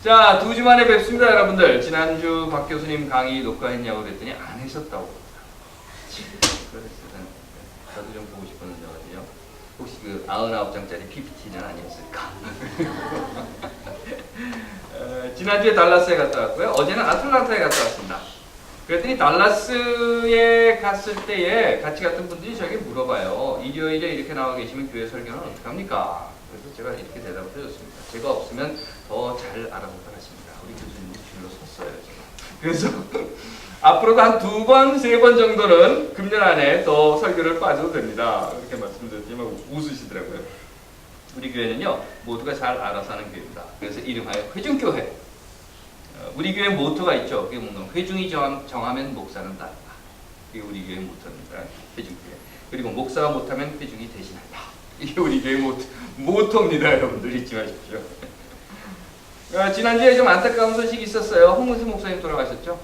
자, 2주 만에 뵙습니다, 여러분들. 지난주 박 교수님 강의 녹화했냐고 그랬더니 안 하셨다고. 저도 좀 보고 싶었는데 말이요. 혹시 그 99장짜리 PPT는 아니었을까? 지난주에 달라스에 갔다 왔고요. 어제는 아틀란타에 갔다 왔습니다. 그랬더니 달라스에 갔을 때에 같이 갔던 분들이 저에게 물어봐요. 일요일에 이렇게 나와 계시면 교회 설교는 어떻게 합니까? 그래서 제가 이렇게 대답을 해줬습니다. 제가 없으면 더 잘 알아보도록 하십니다. 우리 교수님이 줄로 섰어요, 제가. 그래서 앞으로도 한 2번, 3번 정도는 금년 안에 더 설교를 빠져도 됩니다. 그렇게 말씀드렸지만 웃으시더라고요. 우리 교회는요, 모두가 잘 알아서 하는 교회입니다. 그래서 이름하여 회중교회. 우리 교회 모토가 있죠. 그게 뭔가 회중이 정하면 목사는 따른다. 이게 우리 교회 모토입니다. 회중교회. 그리고 목사가 못하면 회중이 대신한다. 이게 우리 교회 모토입니다. 여러분들 잊지 마십시오. 지난주에 좀 안타까운 소식이 있었어요. 홍문수 목사님 돌아가셨죠?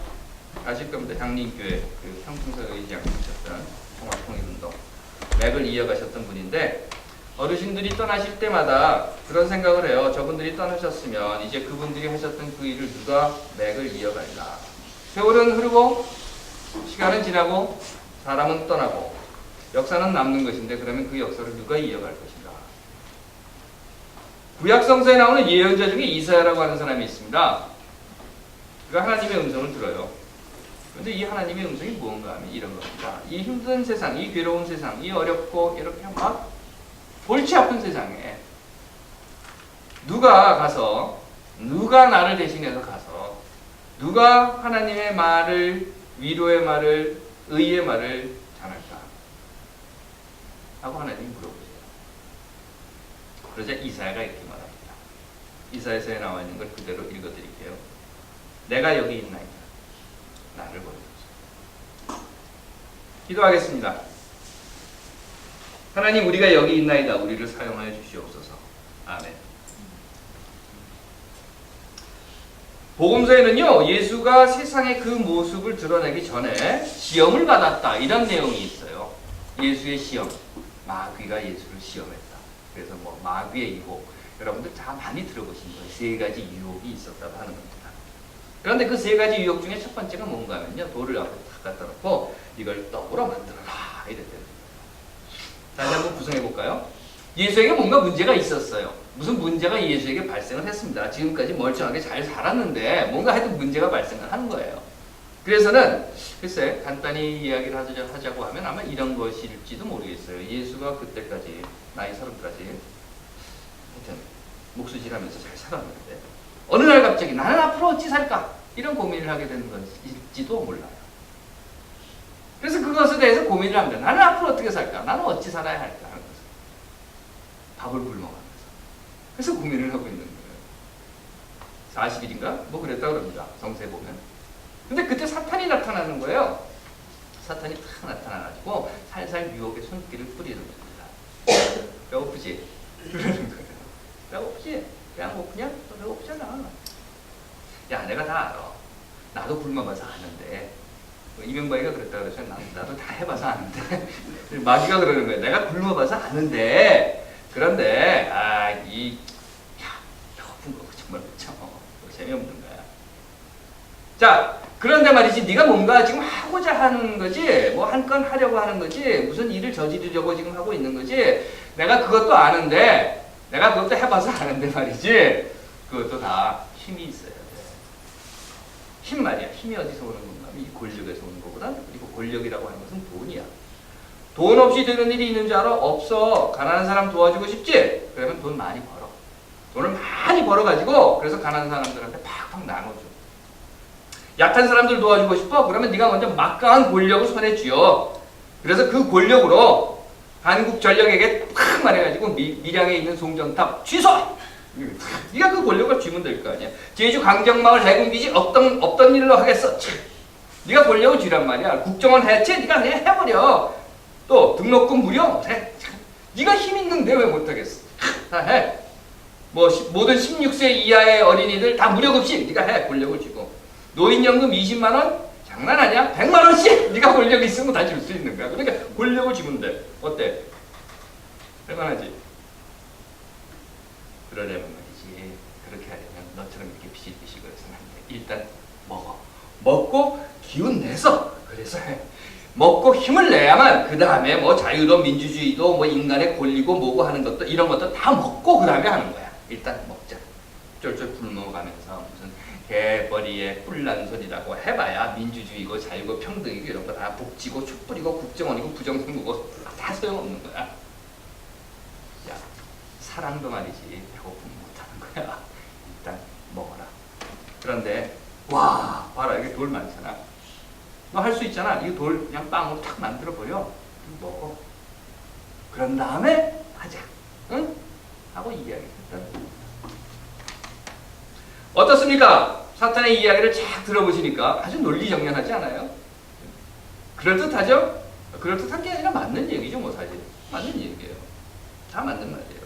아실 겁니다. 향림교회 그 평풍사 의장이셨던 통합통일운동 맥을 이어가셨던 분인데 어르신들이 떠나실 때마다 그런 생각을 해요. 저분들이 떠나셨으면 이제 그분들이 하셨던 그 일을 누가 맥을 이어갈까. 세월은 흐르고 시간은 지나고 사람은 떠나고 역사는 남는 것인데 그러면 그 역사를 누가 이어갈 것인가. 구약성서에 나오는 예언자 중에 이사야라고 하는 사람이 있습니다. 그가 하나님의 음성을 들어요. 그런데 이 하나님의 음성이 무언가 하면 이런 겁니다. 이 힘든 세상, 이 괴로운 세상, 이 어렵고 이렇게 막 골치 아픈 세상에 누가 나를 대신해서 가서 누가 하나님의 말을, 위로의 말을, 의의 말을 전할까? 하고 하나님이 물어보세요. 그러자 이사야가 이렇게 말합니다. 이사야서에 나와 있는 걸 그대로 읽어드릴게요. 내가 여기 있나이다. 나를 보내주소서. 기도하겠습니다. 하나님, 우리가 여기 있나이다. 우리를 사용하여 주시옵소서. 아멘. 복음서에는요, 예수가 세상의 그 모습을 드러내기 전에 시험을 받았다. 이런 내용이 있어요. 예수의 시험. 마귀가 예수를 시험했다. 그래서 뭐 마귀의 유혹. 여러분들 다 많이 들어보신 거예요. 3가지 유혹이 있었다고 하는 겁니다. 그런데 그 3가지 유혹 중에 첫 번째가 뭔가 하면요, 돌을 앞에 탁 갖다 놓고 이걸 떡으로 만들어라. 이랬대요. 다시 한번 구성해 볼까요? 예수에게 뭔가 문제가 있었어요. 무슨 문제가 예수에게 발생을 했습니다. 지금까지 멀쩡하게 잘 살았는데 뭔가 하여튼 문제가 발생을 하는 거예요. 그래서는 글쎄 간단히 이야기를 하자고 하면 아마 이런 것일지도 모르겠어요. 예수가 그때까지 나이 30까지 하여튼 목수질하면서 잘 살았는데 어느 날 갑자기 나는 앞으로 어찌 살까? 이런 고민을 하게 되는 것일지도 몰라요. 그래서 그것에 대해서 고민을 합니다. 나는 앞으로 어떻게 살까? 나는 어찌 살아야 할까? 하는 거죠. 밥을 굶어가면서. 그래서 고민을 하고 있는 거예요. 40일인가? 뭐 그랬다고 그럽니다. 성서에 보면. 근데 그때 사탄이 나타나는 거예요. 사탄이 탁 나타나가지고 살살 유혹의 손길을 뿌리는 겁니다. 배고프지? 그러는 거예요. 배고프지? 그냥 고프냐? 너 배고프잖아. 야, 내가 다 알아. 나도 굶어봐서 아는데. 이명박이가 그랬다 그랬죠. 나도 다 해봐서 아는데. 마귀가 그러는 거예요. 내가 굶어봐서 아는데. 그런데 배고픈 거 정말 그쵸. 재미없는 거야. 자, 그런데 말이지 네가 뭔가 지금 하고자 하는 거지, 뭐 한 건 하려고 하는 거지, 무슨 일을 저지르려고 지금 하고 있는 거지. 내가 그것도 아는데, 내가 그것도 해봐서 아는데 말이지. 그것도 다 힘이 있어야 돼. 힘 말이야. 힘이 어디서 오는 건가? 이 권력에서 오는 거보다. 그리고 권력이라고 하는 것은 돈이야. 돈 없이 되는 일이 있는 줄 알아? 없어. 가난한 사람 도와주고 싶지? 그러면 돈 많이 벌어. 돈을 많이 벌어가지고 그래서 가난한 사람들한테 팍팍 나눠줘. 약한 사람들 도와주고 싶어? 그러면 네가 먼저 막강한 권력을 손에 쥐어. 그래서 그 권력으로 한국전력에게 팍 말해가지고 밀양에 있는 송전탑 취소! 네가 그 권력을 쥐면 될 거 아니야. 제주 강정마을 해군기지 없던 일로 하겠어. 네가 권력을 쥐란 말이야. 국정원 해체 네가 그냥 해버려. 또 등록금 무료 해. 네가 힘 있는데 왜 못하겠어. 다 해. 뭐 모든 16세 이하의 어린이들 다 무료급식 네가 해. 권력을 쥐고. 노인연금 20만원? 장난하냐? 100만원씩 네가 권력 있으면 다 줄 수 있는 거야. 그러니까 권력을 쥐면 돼. 어때? 할만하지? 그러려면 말이지. 그렇게 하려면 너처럼 이렇게 비실비실 거려서는 안 돼. 일단 먹어. 먹고 기운 내서 그래서 먹고 힘을 내야만 그 다음에 뭐 자유도 민주주의도 뭐 인간의 권리고 뭐고 하는 것도 이런 것도 다 먹고 그 다음에 하는 거야. 일단 먹자. 쫄쫄 굶어가면서 무슨 개벌이에 뿔난 소리라고 해봐야 민주주의고 자유고 평등이고 이런 거 다 복지고 촛불이고 국정원이고 부정선거고 다 소용없는 거야. 야, 사랑도 말이지 배고프면 못하는 거야. 일단 먹어라. 그런데 와 봐라 여기 돌 많잖아. 너 할 수 있잖아. 이 돌 그냥 빵으로 탁 만들어 버려. 먹어. 그런 다음에 하자. 응? 하고 이야기했다. 어떻습니까? 사탄의 이야기를 쫙 들어보시니까 아주 논리정연하지 않아요? 그럴듯하죠? 그럴듯한 게 아니라 맞는 얘기죠, 뭐 사실. 맞는 얘기예요. 다 맞는 말이에요.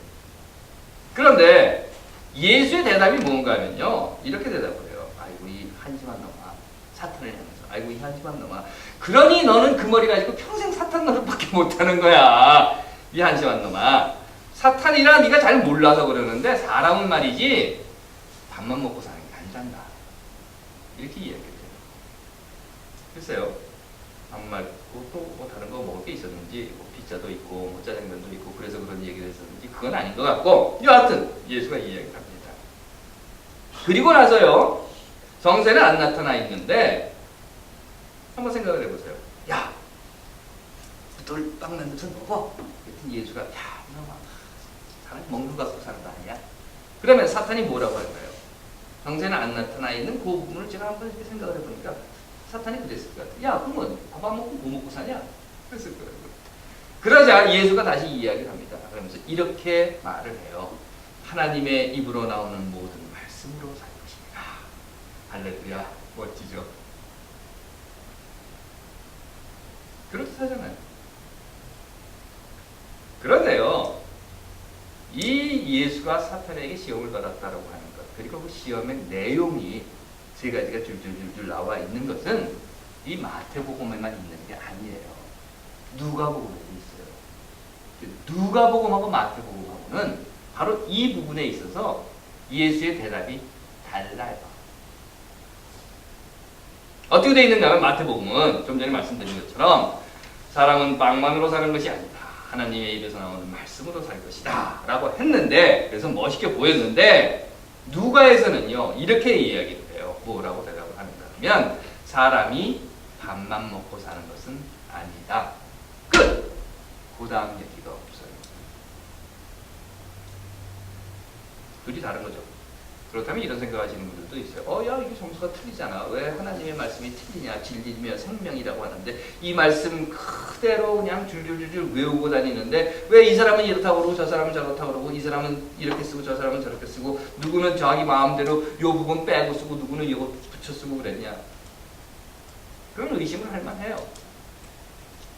그런데 예수의 대답이 뭔가 하면요. 이렇게 대답을 해요. 아이고 이 한심한 놈아. 사탄을 향해서. 아이고 이 한심한 놈아. 그러니 너는 그 머리 가지고 평생 사탄 노릇밖에 못하는 거야. 이 한심한 놈아. 사탄이라 네가 잘 몰라서 그러는데 사람은 말이지 밥만 먹고 사는 게 아니란다. 이렇게 이야기해요. 글쎄요. 밥 말고 또 뭐 다른 거 먹을 게 있었는지 뭐 피자도 있고 뭐 짜장면도 있고 그래서 그런 얘기를 했었는지 그건 아닌 것 같고 여하튼 예수가 이야기를 합니다. 그리고 나서요. 성세는 안 나타나 있는데 한번 생각을 해보세요. 야! 돌빵 만들어서 먹어. 그랬더니 예수가 야 이놈아 사람이 먹는 거 갖고 사는 거 아니야? 그러면 사탄이 뭐라고 할까요? 성세는 안 나타나 있는 그 부분을 제가 한번 이렇게 생각을 해보니까 사탄이 그랬을 것 같아요. 야 그러면 밥 안 먹고 뭐 먹고 사냐? 그랬을 거예요. 그러자 예수가 다시 이야기를 합니다. 그러면서 이렇게 말을 해요. 하나님의 입으로 나오는 모든 말씀으로 살 것입니다. 할렐루야. 멋지죠? 그렇다잖아요. 그런데요. 이 예수가 사탄에게 시험을 받았다라고 하는 것 그리고 그 시험의 내용이 세 가지가 줄줄줄줄 나와 있는 것은 이 마태복음에만 있는 게 아니에요. 누가복음에도 있어요. 누가복음하고 마태복음하고는 바로 이 부분에 있어서 예수의 대답이 달라요. 어떻게 되어 있는가 하면 마태복음은 좀 전에 말씀드린 것처럼 사람은 빵만으로 사는 것이 아니다. 하나님의 입에서 나오는 말씀으로 살 것이다 라고 했는데 그래서 멋있게 보였는데 누가에서는요 이렇게 이야기를 해요. 뭐라고 대답을 하는가 하면 사람이 밥만 먹고 사는 것은 아니다. 끝! 그 다음 얘기가 없어요. 둘이 다른 거죠. 그렇다면 이런 생각하시는 분들도 있어요. 야 이게 점수가 틀리잖아. 왜 하나님의 말씀이 틀리냐. 진리며 생명이라고 하는데 이 말씀 그대로 그냥 줄줄줄줄 외우고 다니는데 왜 이 사람은 이렇다고 그러고 저 사람은 저렇다고 그러고 이 사람은 이렇게 쓰고 저 사람은 저렇게 쓰고 누구는 자기 마음대로 요 부분 빼고 쓰고 누구는 이거 붙여 쓰고 그랬냐. 그런 의심을 할 만해요.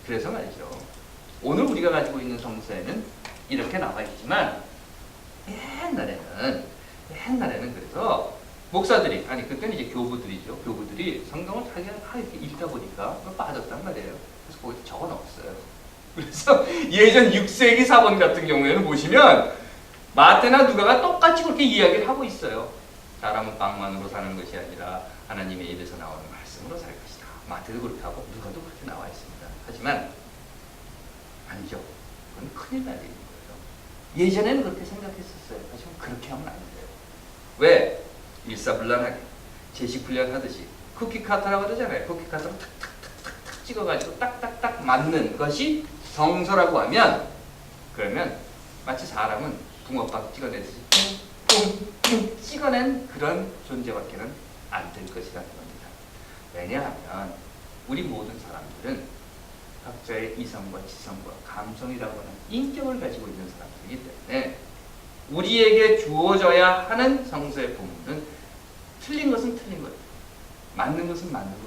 그래서 말이죠. 오늘 우리가 가지고 있는 성서에는 이렇게 나와 있지만 옛날에는 그래서 목사들이 아니 그때는 이제 교부들이죠. 교부들이 성경을 자기가 이렇게 읽다 보니까 빠졌단 말이에요. 그래서 거기다 적어 넣었어요. 그래서 예전 6세기 사본 같은 경우에는 보시면 마태나 누가가 똑같이 그렇게 이야기를 하고 있어요. 사람은 빵만으로 사는 것이 아니라 하나님의 입에서 나오는 말씀으로 살 것이다. 마태도 그렇게 하고 누가도 그렇게 나와 있습니다. 하지만 아니죠. 그건 큰일 날 일인 거예요. 예전에는 그렇게 생각했었어요. 하지만 그렇게 하면 안 돼요. 왜? 일사불란하게 제식훈련 하듯이 쿠키카터라고 그러잖아요. 쿠키카터로 탁탁탁탁 찍어가지고 딱딱딱 맞는 것이 성서라고 하면 그러면 마치 사람은 붕어빵 찍어내듯이 뿡뿡뿡 찍어낸 그런 존재밖에는 안 될 것이라는 겁니다. 왜냐하면 우리 모든 사람들은 각자의 이성과 지성과 감성이라고 하는 인격을 가지고 있는 사람들이기 때문에 우리에게 주어져야 하는 성서의 부분은 틀린 것은 틀린 것, 맞는 것은 맞는 것,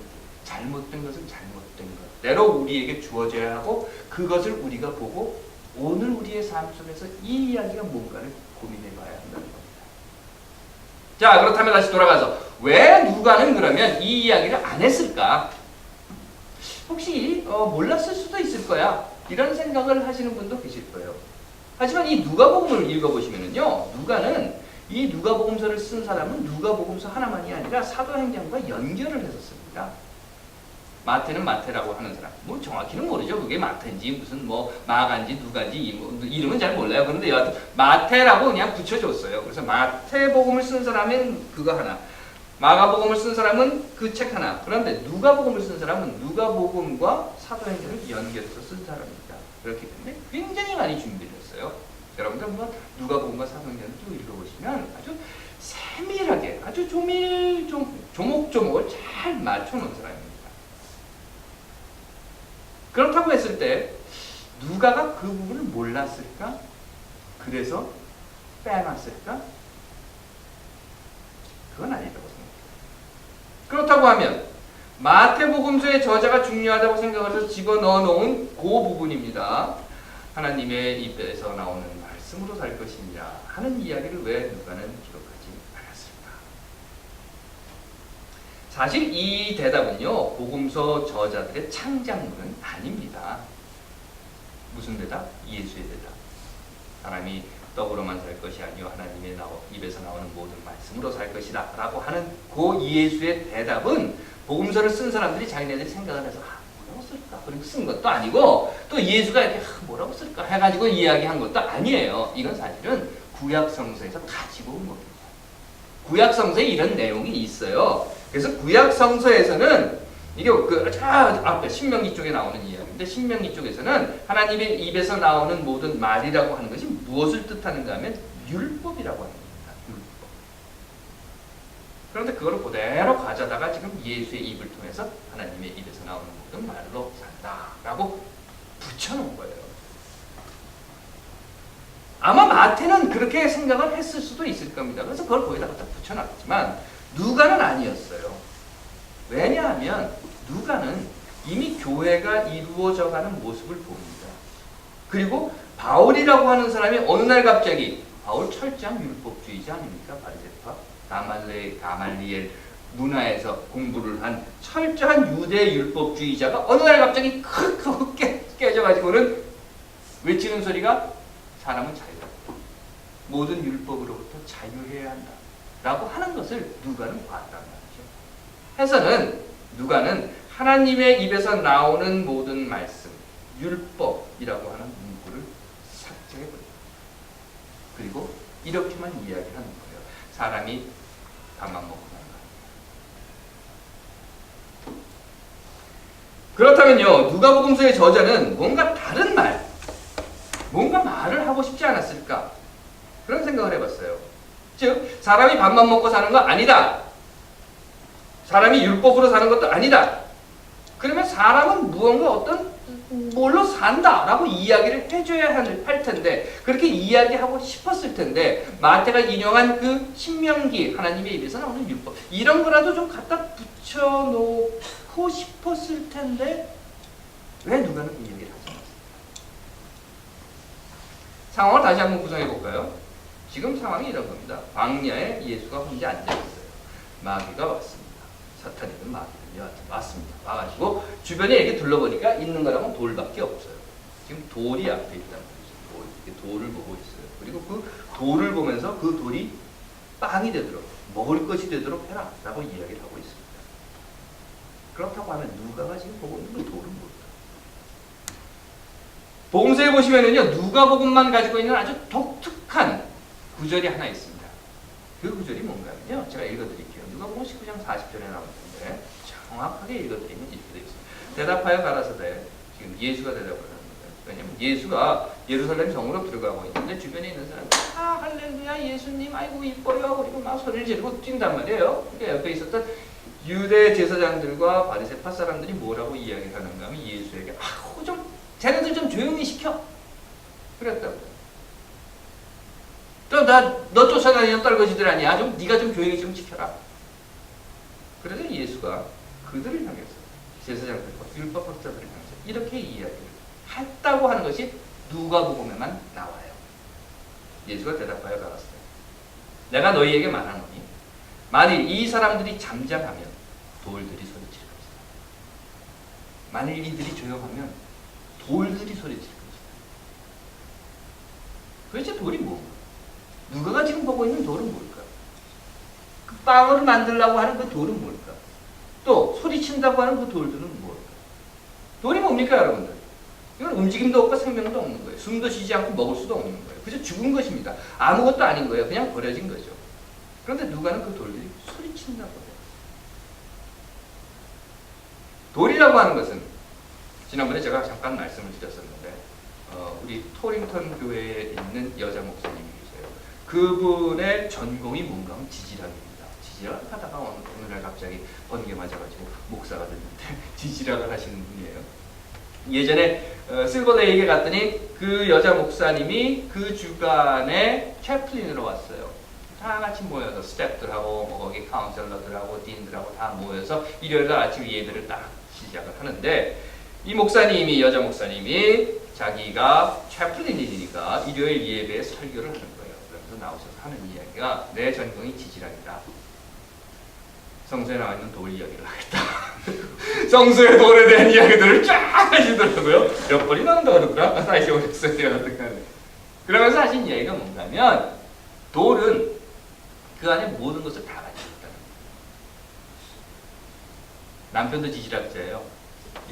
잘못된 것은 잘못된 것대로 우리에게 주어져야 하고 그것을 우리가 보고 오늘 우리의 삶 속에서 이 이야기가 뭔가를 고민해 봐야 한다는 겁니다. 자, 그렇다면 다시 돌아가서 왜 누가는 그러면 이 이야기를 안 했을까? 혹시 몰랐을 수도 있을 거야. 이런 생각을 하시는 분도 계실 거예요. 하지만 이 누가복음을 읽어보시면요, 누가는 이 누가복음서를 쓴 사람은 누가복음서 하나만이 아니라 사도행전과 연결을 해서 씁니다. 마태는 마태라고 하는 사람, 뭐 정확히는 모르죠. 그게 마태인지 무슨 뭐 마가인지 누가인지 이름은 잘 몰라요. 그런데 여하튼 마태라고 그냥 붙여줬어요. 그래서 마태복음을 쓴 사람은 그거 하나, 마가복음을 쓴 사람은 그 책 하나. 그런데 누가복음을 쓴 사람은 누가복음과 사도행전을 연결해서 쓴 사람입니다. 그렇기 때문에 굉장히 많이 준비를 했어요. 여러분들 한번 누가복음과 사도행전을 쭉 읽어보시면 아주 세밀하게, 아주 조목조목을 잘 맞춰놓은 사람입니다. 그렇다고 했을 때 누가가 그 부분을 몰랐을까? 그래서 빼놨을까? 그건 아니라고 생각해요. 그렇다고 하면 마태복음서의 저자가 중요하다고 생각해서 집어넣어 놓은 그 부분입니다. 하나님의 입에서 나오는 말씀으로 살 것이냐 하는 이야기를 왜 누가는 기록하지 않았을까? 사실 이 대답은요, 복음서 저자들의 창작물은 아닙니다. 무슨 대답? 예수의 대답. 사람이 떡으로만 살 것이 아니요 하나님의 입에서 나오는 모든 말씀으로 살 것이다 라고 하는 그 예수의 대답은 복음서를 쓴 사람들이 자기네들이 생각을 해서 뭐라고 쓸까? 그리고 쓴 것도 아니고 또 예수가 이렇게 뭐라고 쓸까? 해가지고 이야기한 것도 아니에요. 이건 사실은 구약성서에서 가지고 온 겁니다. 구약성서에 이런 내용이 있어요. 그래서 구약성서에서는 이게 앞에 신명기 쪽에 나오는 이야기인데, 신명기 쪽에서는 하나님의 입에서 나오는 모든 말이라고 하는 것이 무엇을 뜻하는가 하면 율법이라고 합니다. 율법. 그런데 그거를 그대로 가져다가 지금 예수의 입을 통해서 하나님의 입에서 나오는 모든 말로 산다라고 붙여놓은 거예요. 아마 마태는 그렇게 생각을 했을 수도 있을 겁니다. 그래서 그걸 거기다 갖다 붙여놨지만 누가는 아니었어요. 왜냐하면 누가는 이미 교회가 이루어져가는 모습을 봅니다. 그리고 바울이라고 하는 사람이 어느 날 갑자기, 바울 철저한 율법주의자 아닙니까? 바리새파, 가말리엘 문화에서 공부를 한 철저한 유대 율법주의자가 어느 날 갑자기 크게 깨져가지고는 외치는 소리가 사람은 자유롭다. 모든 율법으로부터 자유해야 한다. 라고 하는 것을 누가는 봤단 말이죠. 해서는 누가는 하나님의 입에서 나오는 모든 말씀, 율법이라고 하는 문구를 삭제해버립니다. 그리고 이렇게만 이야기하는 거예요. 사람이 밥만 먹고 사는 거. 그렇다면요, 누가복음서의 저자는 뭔가 다른 말, 뭔가 말을 하고 싶지 않았을까? 그런 생각을 해봤어요. 즉, 사람이 밥만 먹고 사는 거 아니다. 사람이 율법으로 사는 것도 아니다. 그러면 사람은 무언가 어떤 뭘로 산다라고 이야기를 해줘야 할 텐데, 그렇게 이야기하고 싶었을 텐데, 마태가 인용한 그 신명기, 하나님의 입에서 나오는 율법, 이런 거라도 좀 갖다 붙여놓고 싶었을 텐데 왜 누가는 그 이야기를 하지 않았을까? 상황을 다시 한번 구성해 볼까요? 지금 상황이 이런 겁니다. 광야에 예수가 혼자 앉아있어요. 마귀가 왔습니다. 사탄이든 마귀든 왔습니다. 와가지고 주변에 이렇게 둘러보니까 있는 거라면 돌밖에 없어요. 지금 돌이 앞에 있단 말이죠. 돌을 보고 있어요. 그리고 그 돌을 보면서 그 돌이 빵이 되도록, 먹을 것이 되도록 해라 라고 이야기를 하고 있습니다. 그렇다고 하면 누가가 지금 보고 있는 그 돌은 뭘까요? 복음서에 보시면은요, 누가복음만 가지고 있는 아주 독특한 구절이 하나 있습니다. 그 구절이 뭔가요? 제가 읽어드릴게요. 누가복음 19장 40절에 나오는데 정확하게 읽어드리면 이렇게 되어 있습니다. 대답하여 가라사대, 지금 예수가 대답을 하는 거예요. 왜냐하면 예수가 예루살렘 성으로 들어가고 있는데 주변에 있는 사람들 할렐루야 예수님 아이고 이뻐요 그리고 막 소리를 지르고 뛴단 말이에요. 그러니까 옆에 있었던 유대 제사장들과 바리새파 사람들이 뭐라고 이야기를 하는가 하면 예수에게 쟤네들 좀 조용히 시켜. 그랬다고. 너 쫓아다니는 떨거지들 아니야? 네가 좀 조용히 좀 시켜라. 그래서 예수가 그들을 향해서, 제사장들과 율법학자들을 향해서 이렇게 이야기를 했다고 하는 것이 누가복음에만 나와요. 예수가 대답하여 가라사대, 내가 너희에게 말하노니 만일 이 사람들이 잠잠하면 돌들이 소리칠 것이다. 만일 이들이 조용하면 돌들이 소리칠 것이다. 도대체 돌이 뭔가? 누가가 지금 보고 있는 돌은 뭘까? 그 빵을 만들려고 하는 그 돌은 뭘까? 또 소리친다고 하는 그 돌들은 뭘까? 돌이 뭡니까 여러분들? 이건 움직임도 없고 생명도 없는 거예요. 숨도 쉬지 않고 먹을 수도 없는 거예요. 그저 죽은 것입니다. 아무것도 아닌 거예요. 그냥 버려진 거죠. 그런데 누가는 그 돌들이 소리친다고 해요. 돌이라고 하는 것은 지난번에 제가 잠깐 말씀을 드렸었는데 우리 토링턴 교회에 있는 여자 목사님이 계세요. 그분의 전공이 뭔가 하면 지질학입니다. 지질학을 하다가 오늘날 갑자기 번개 맞아가지고 목사가 됐는데 지질학을 하시는 분이에요. 예전에 실버데이에 갔더니 그 여자 목사님이 그 주간에 채플린으로 왔어요. 다 같이 모여서 스태프들하고 거기 카운셀러들하고 딘들하고 다 모여서 일요일 아침 예배를 딱 시작을 하는데 이 목사님이 여자 목사님이 자기가 채플린이니까 일요일 예배에 설교를 하는 거예요. 그러면서 나오셔서 하는 이야기가 내 전공이 지질학이다. 성서에 나와 있는 돌 이야기를 하겠다. 성서의 돌에 대한 이야기들을 쫙 하시더라고요. 몇 번이 나온다 그러더라. 다시 오셨어요. 그러면서 하신 이야기가 뭔가 하면 돌은 그 안에 모든 것을 다 가지고 있다는 거예요. 남편도 지질학자예요.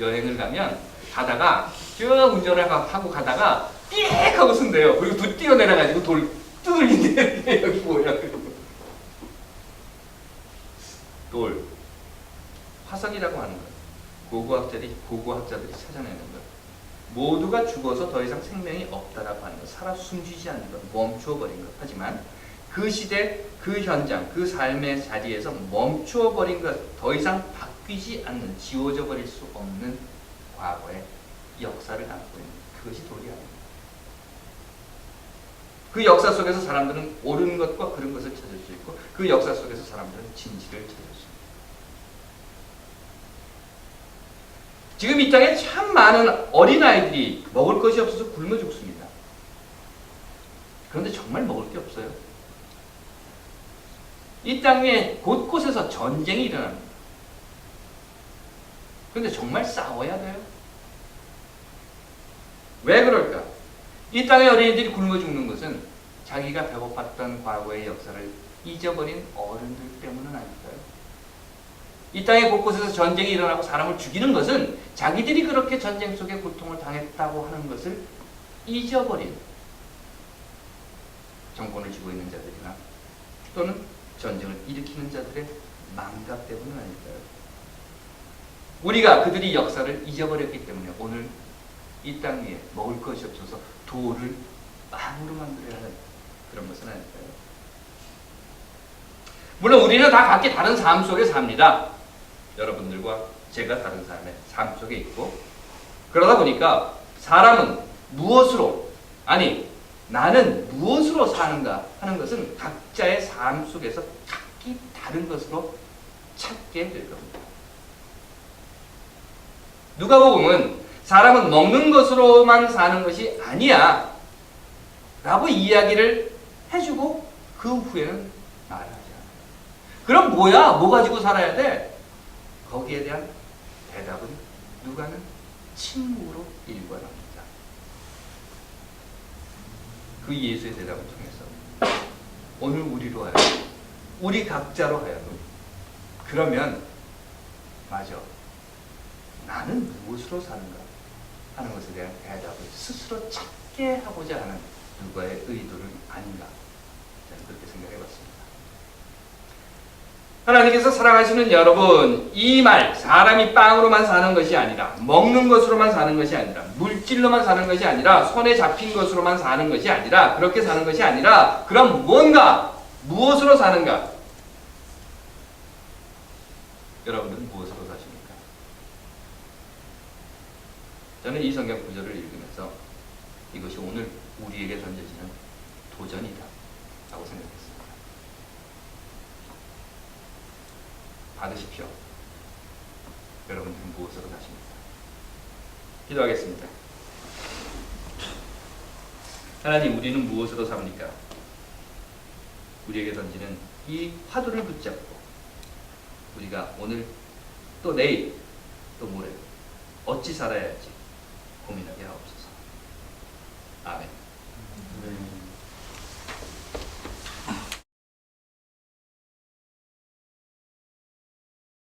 여행을 가면 가다가 쭉 운전을 하고 가다가 삑 하고 쓴대요. 그리고 또 뛰어내려가지고 돌 두들긴데 여기 뭐야. 돌, 화석이라고 하는 것, 고고학자들이 찾아내는 것, 모두가 죽어서 더 이상 생명이 없다라고 하는 것, 살아 숨쉬지 않는 것, 멈추어버린 것. 하지만 그 시대, 그 현장, 그 삶의 자리에서 멈추어버린 것, 더 이상 바뀌지 않는, 지워져 버릴 수 없는 과거의 역사를 안고 있는 그것이 돌이 아닙니다. 그 역사 속에서 사람들은 옳은 것과 그른 것을 찾을 수 있고 그 역사 속에서 사람들은 진실을 찾을 수 있습니다. 지금 이 땅에 참 많은 어린아이들이 먹을 것이 없어서 굶어 죽습니다. 그런데 정말 먹을 게 없어요. 이 땅에 곳곳에서 전쟁이 일어납니다. 그런데 정말 싸워야 돼요? 왜 그럴까? 이 땅의 어린이들이 굶어 죽는 것은 자기가 배고팠던 과거의 역사를 잊어버린 어른들 때문은 아닐까요? 이 땅의 곳곳에서 전쟁이 일어나고 사람을 죽이는 것은 자기들이 그렇게 전쟁 속에 고통을 당했다고 하는 것을 잊어버린 정권을 쥐고 있는 자들이나 또는 전쟁을 일으키는 자들의 망각 때문은 아닐까요? 우리가 그들이 역사를 잊어버렸기 때문에 오늘 이 땅 위에 먹을 것이 없어서 돌을 빵으로 만들어야 하는 그런 것은 아닐까요? 물론 우리는 다 각기 다른 삶 속에 삽니다. 여러분들과 제가 다른 삶 속에 있고 그러다 보니까 사람은 무엇으로 아니 나는 무엇으로 사는가 하는 것은 각자의 삶 속에서 각기 다른 것으로 찾게 될 겁니다. 누가복음은 사람은 먹는 것으로만 사는 것이 아니야 라고 이야기를 해주고 그 후에는 말하지 않아요. 그럼 뭐야? 뭐 가지고 살아야 돼? 거기에 대한 대답은 누가는 침묵으로 일관합니다. 그 예수의 대답을 통해서 오늘 우리로 하여금 우리 각자로 하여금 그러면 맞아. 나는 무엇으로 사는가 하는 것에 대한 대답을 스스로 찾게 하고자 하는 누가의 의도는 아닌가 저는 그렇게 생각해봤습니다. 하나님께서 사랑하시는 여러분, 이 말 사람이 빵으로만 사는 것이 아니라 먹는 것으로만 사는 것이 아니라 물질로만 사는 것이 아니라 손에 잡힌 것으로만 사는 것이 아니라 그렇게 사는 것이 아니라 그럼 뭔가 무엇으로 사는가? 여러분들은 무엇으로 사십니까? 저는 이 성경 구절을 읽으면서 이것이 오늘 우리에게 던져지는 도전이다 라고 생각했습니다. 받으십시오. 여러분들은 무엇으로 사십니까? 기도하겠습니다. 하나님, 우리는 무엇으로 삽니까? 우리에게 던지는 이 화두를 붙잡고 우리가 오늘 또 내일 또 모레 어찌 살아야 할지 고민하게 하옵소서. 아멘.